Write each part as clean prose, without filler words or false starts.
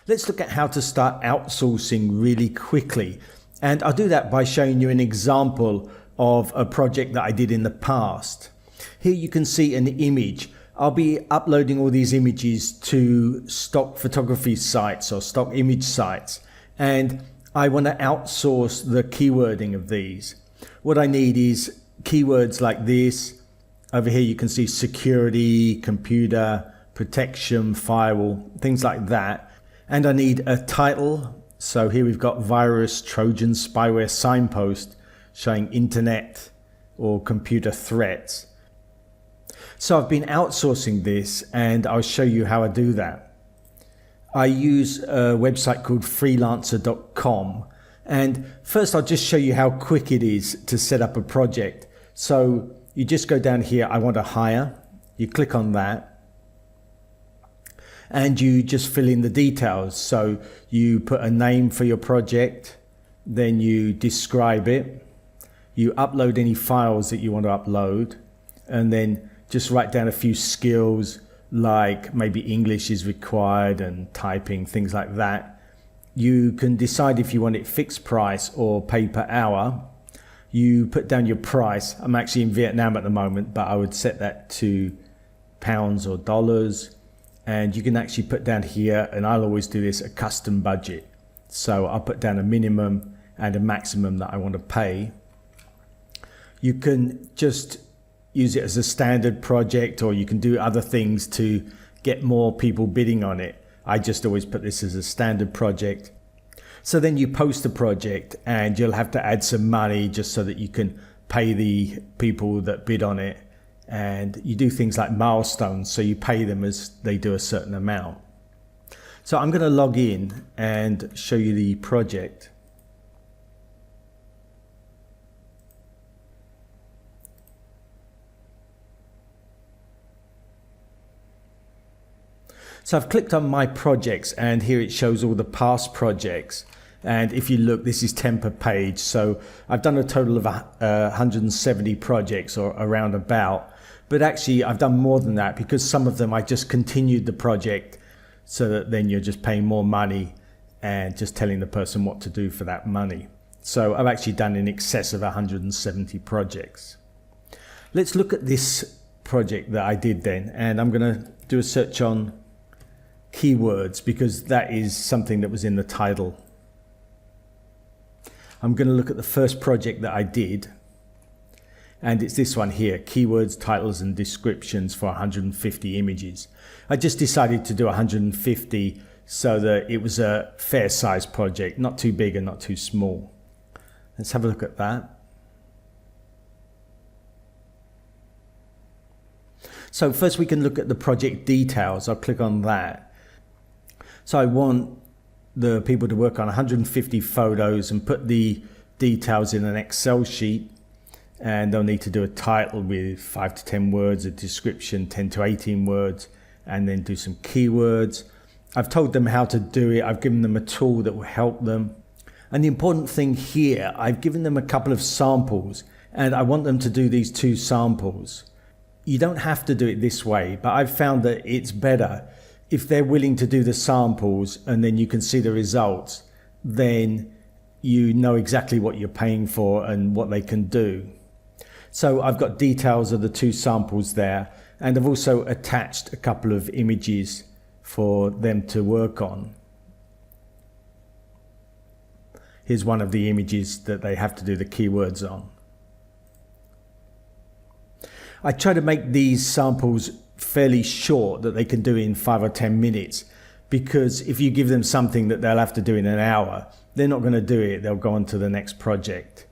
Let's look at how to start outsourcing really quickly. And I'll do that by showing you an example of a project that I did in the past. Here you can see an image. I'll be uploading all these images to stock photography sites or stock image sites. And I want to outsource the keywording of these. What I need is keywords like this. Over here you can see security, computer, protection, firewall, things like that. And I need a title. So here we've got virus, Trojan, spyware, signpost showing internet or computer threats. So I've been outsourcing this and I'll show you how I do that. I use a website called freelancer.com. And first I'll just show you how quick it is to set up a project. So you just go down here, I want to hire. You click on that. And you just fill in the details. So you put a name for your project, then you describe it, you upload any files that you want to upload, and then just write down a few skills like maybe English is required and typing, things like that. You can decide if you want it fixed price or pay per hour. You put down your price. I'm actually in Vietnam at the moment, but I would set that to pounds or dollars. And you can actually put down here, and I'll always do this, a custom budget. So I'll put down a minimum and a maximum that I want to pay. You can just use it as a standard project, or you can do other things to get more people bidding on it. I just always put this as a standard project. So then you post the project and you'll have to add some money just so that you can pay the people that bid on it. And you do things like milestones, so you pay them as they do a certain amount. So I'm going to log in and show you the project. So I've clicked on my projects and here it shows all the past projects. And if you look, this is 10 per page. So I've done a total of 170 projects or around about. But actually I've done more than that because some of them I just continued the project so that then you're just paying more money and just telling the person what to do for that money. So I've actually done in excess of 170 projects. Let's look at this project that I did then, and I'm going to do a search on keywords because that is something that was in the title. I'm going to look at the first project that I did. And it's this one here, keywords, titles and descriptions for 150 images. I just decided to do 150 so that it was a fair size project, not too big and not too small. Let's have a look at that. So first we can look at the project details. I'll click on that. So I want the people to work on 150 photos and put the details in an Excel sheet. And they'll need to do a title with 5 to 10 words, a description 10 to 18 words, and then do some keywords. I've told them how to do it. I've given them a tool that will help them. And the important thing here, I've given them a couple of samples and I want them to do these 2 samples. You don't have to do it this way, but I've found that it's better if they're willing to do the samples and then you can see the results, then you know exactly what you're paying for and what they can do. So I've got details of the 2 samples there, and I've also attached a couple of images for them to work on. Here's one of the images that they have to do the keywords on. I try to make these samples fairly short that they can do in 5 or 10 minutes, because if you give them something that they'll have to do in an hour, they're not going to do it. They'll go on to the next project.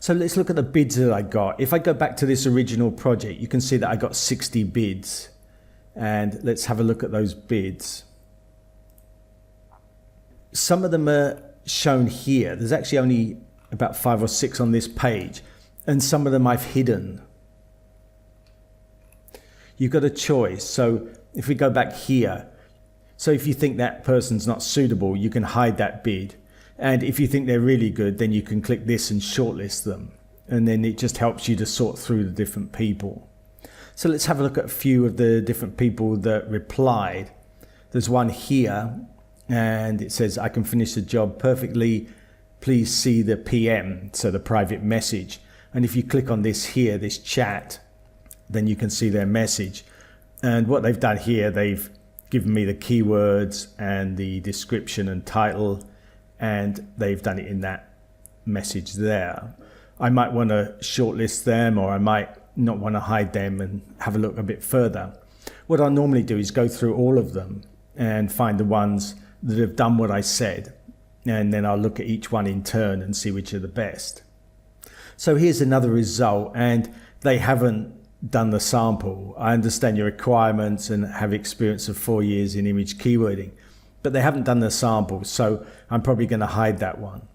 So let's look at the bids that I got. If I go back to this original project, you can see that I got 60 bids. And let's have a look at those bids. Some of them are shown here. There's actually only about 5 or 6 on this page. And some of them I've hidden. You've got a choice. So if we go back here, so if you think that person's not suitable, you can hide that bid. And if you think they're really good, then you can click this and shortlist them. And then it just helps you to sort through the different people. So let's have a look at a few of the different people that replied. there's one here and it says, I can finish the job perfectly. Please see the PM, so the private message. And if you click on this here, this chat, then you can see their message. And what they've done here, they've given me the keywords and the description and title, and they've done it in that message there. I might want to shortlist them, or I might not want to hide them and have a look a bit further. What I normally do is go through all of them and find the ones that have done what I said, and then I'll look at each one in turn and see which are the best. So here's another result, and they haven't done the sample. I understand your requirements and have experience of 4 years in image keywording, but they haven't done the sample, so I'm probably going to hide that one.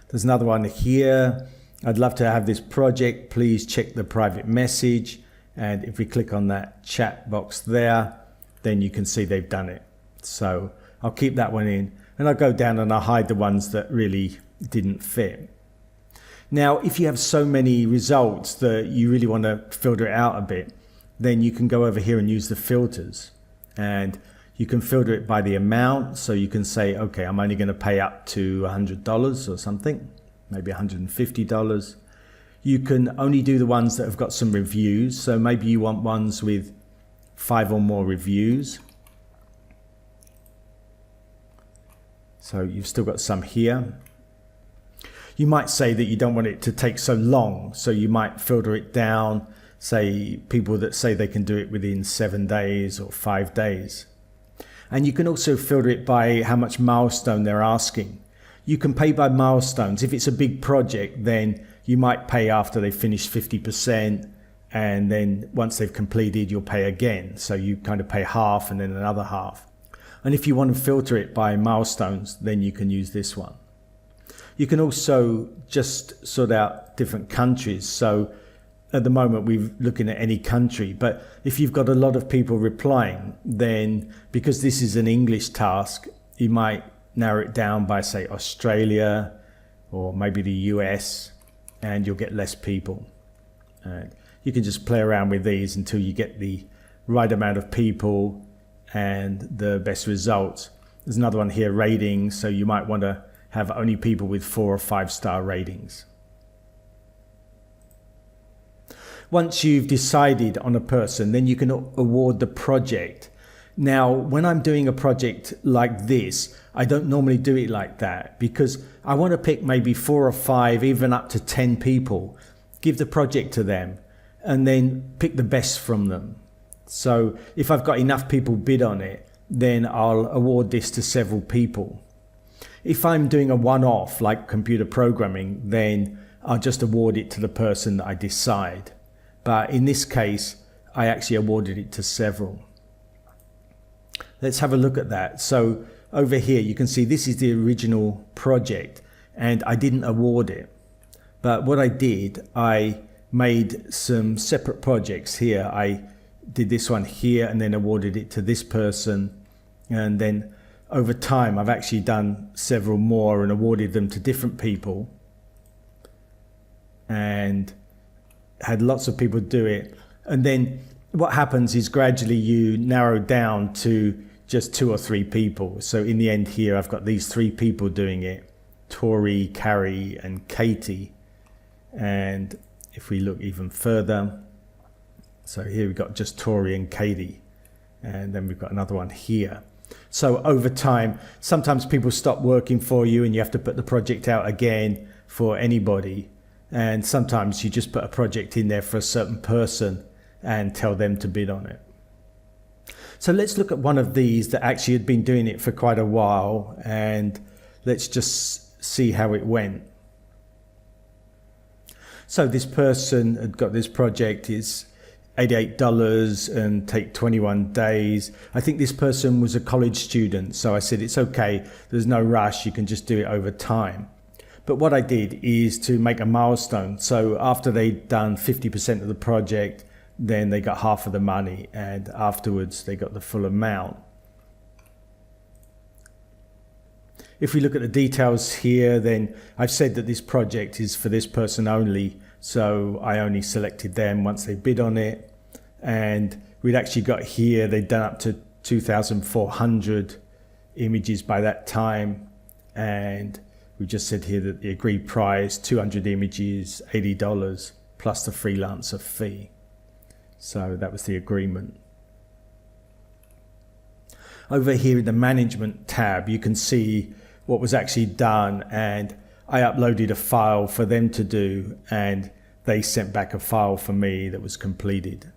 There's another one here. I'd love to have this project. Please check the private message. And if we click on that chat box there, then you can see they've done it. So I'll keep that one in, and I'll go down and I'll hide the ones that really didn't fit. Now, if you have so many results that you really want to filter it out a bit, then you can go over here and use the filters, and you can filter it by the amount. So you can say, okay, I'm only going to pay up to $100 or something, maybe $150. You can only do the ones that have got some reviews. So maybe you want ones with 5 or more reviews. So you've still got some here. You might say that you don't want it to take so long, so you might filter it down, say people that say they can do it within 7 days or 5 days. And you can also filter it by how much milestone they're asking. You can pay by milestones. If it's a big project, then you might pay after they've finished 50%, and then once they've completed, you'll pay again. So you kind of pay half and then another half. And if you want to filter it by milestones, then you can use this one. You can also just sort out different countries. So at the moment we're looking at any country, but if you've got a lot of people replying, then because this is an English task, you might narrow it down by, say, Australia or maybe the US, and you'll get less people. And you can just play around with these until you get the right amount of people and the best results. There's another one here, ratings. So you might want to have only people with 4 or 5 star ratings. Once you've decided on a person, then you can award the project. Now, when I'm doing a project like this, I don't normally do it like that, because I want to pick maybe 4 or 5, even up to 10 people, give the project to them, and then pick the best from them. So if I've got enough people bid on it, then I'll award this to several people. If I'm doing a one-off, like computer programming, then I'll just award it to the person that I decide. But in this case, I actually awarded it to several. Let's have a look at that. So over here, you can see this is the original project, and I didn't award it. But what I did, I made some separate projects here. I did this one here and then awarded it to this person, and then over time, I've actually done several more and awarded them to different people, and had lots of people do it. And then what happens is gradually you narrow down to just 2 or 3 people. So in the end here, I've got these 3 people doing it, Tori, Carrie, and Katie. And if we look even further, so here we've got just Tori and Katie, and then we've got another one here. So over time, sometimes people stop working for you and you have to put the project out again for anybody. And sometimes you just put a project in there for a certain person and tell them to bid on it. So let's look at one of these that actually had been doing it for quite a while, and let's just see how it went. So this person had got this project, is $88 and take 21 days. I think this person was a college student, so I said, it's okay, there's no rush, you can just do it over time. But what I did is to make a milestone. So after they'd done 50% of the project, then they got half of the money, and afterwards they got the full amount. If we look at the details here, then I've said that this project is for this person only, so I only selected them once they bid on it. And we'd actually got here, they'd done up to 2,400 images by that time, and we just said here that the agreed price, 200 images, $80 plus the freelancer fee. So that was the agreement. Over here in the management tab, you can see what was actually done, and I uploaded a file for them to do, and they sent back a file for me that was completed.